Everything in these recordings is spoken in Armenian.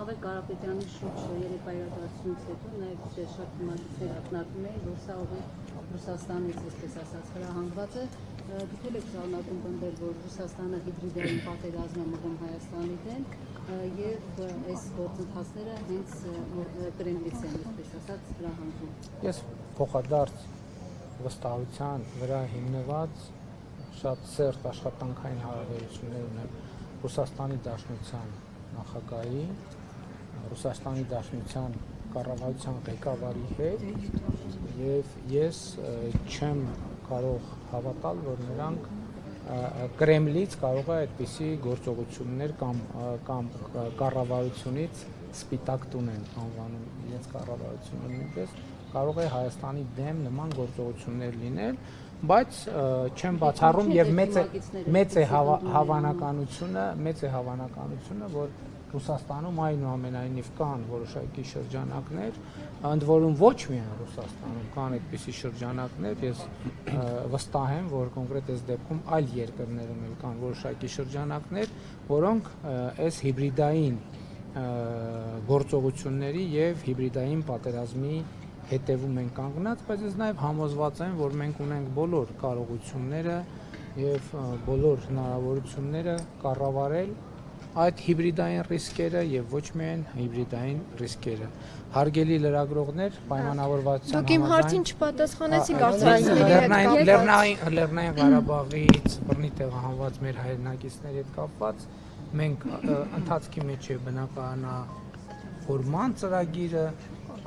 Պավել Կարապետյանի շուրջ երեկվա իրադարձությունից հետո նաև շատ թեմատիկներ ակնարկում էին, որ սա ուղղակի Ռուսաստանից, այսպես ասած, հրահանգված է։ Դուք եք շարունակում պնդել, որ Ռուսաստանը հիբրիդային պատերազմ է մղում Հայաստանի դեմ եւ այս գործընթացները հենց Կրեմլից են, այսպես ասած, հրահանգում։ Ես փոխադարձ վստահության վրա հիմնված շատ սերտ աշխատանքային հարաբերություններ ունեմ Ռուսաստանի Դաշնության նախագահի, Ռուսաստանի Դաշնության կառավարության ղեկավարի հետ եւ ես չեմ կարող հավատալ, որ նրանք Կրեմլից կարող է այդպիսի գործողություններ կամ կառավարությունից սպիտակ տուն են անվանում իրենց կառավարությունը նույնպես կարող է Հայաստանի դեմ նման գործողություններ լինել, բայց չեմ բացառում եւ մեծ է հավանականությունը, որ Ռուսաստանում այնուամենայնիվ կան որոշակի շրջանակներ, ընդ որում ոչ միայն Ռուսաստանում կան այդպիսի շրջանակներ, ես վստահ եմ, որ կոնկրետ այս դեպքում այլ երկրներում էլ կան որոշակի շրջանակներ, որոնք այս հիբրիդային գործողությունների եւ հիբրիդային պատերազմի հետևում են կանգնած, բայց ես նաև համոզված եմ, որ մենք ունենք բոլոր կարողությունները եւ բոլոր հնարավորությունները կառավարել այդ հիբրիդային ռիսկերը եւ ոչ միայն հիբրիդային ռիսկերը։ Հարգելի լրագրողներ, պայմանավորվածության Դուք իմ հարցին չպատասխանեցիք արտահայտների հետ Լեռնային Ղարաբաղից բռնի տեղահանված մեր հայրենակիցների հետ կապված մենք ընթացքի մեջ է բնակարանա ֆորման ծրագիրը,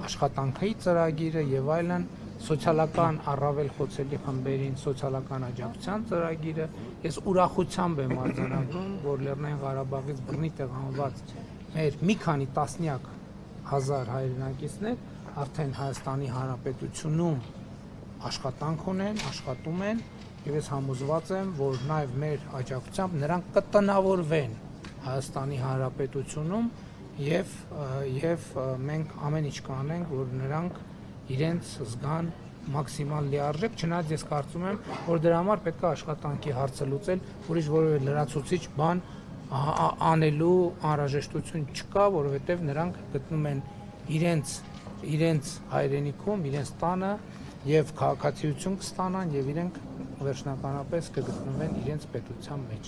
աշխատանքի ծրագիրը եւ այլն, սոցիալական առավել խոցելի խմբերին սոցիալական աջակցության ծրագիրը, ես ուրախությամբ եմ արձանագրում, որ Լեռնային Ղարաբաղից բռնի տեղահանված մեր մի քանի տասնյակ հազար հայրենակիցներ արդեն Հայաստանի Հանրապետությունում աշխատանք ունեն, աշխատում են եւ ես համոզված եմ, որ նաեւ մեր աջակցությամբ նրանք կտնավորվեն Հայաստանի Հանրապետությունում եւ մենք ամեն ինչ կանենք, որ նրանք իրենց զգան մաքսիմալ լիարժեք, չնայած ես կարծում եմ, որ դրա համար պետք է աշխատանքի հարցը լուծել, ուրիշ որևէ լրացուցիչ բան անելու անհրաժեշտություն չկա, որովհետեւ նրանք գտնում են իրենց հայրենիքում, իրենց տանը եւ քաղաքացիություն կստանան եւ իրենք վերջնականապես կգտնվեն իրենց պետության մեջ։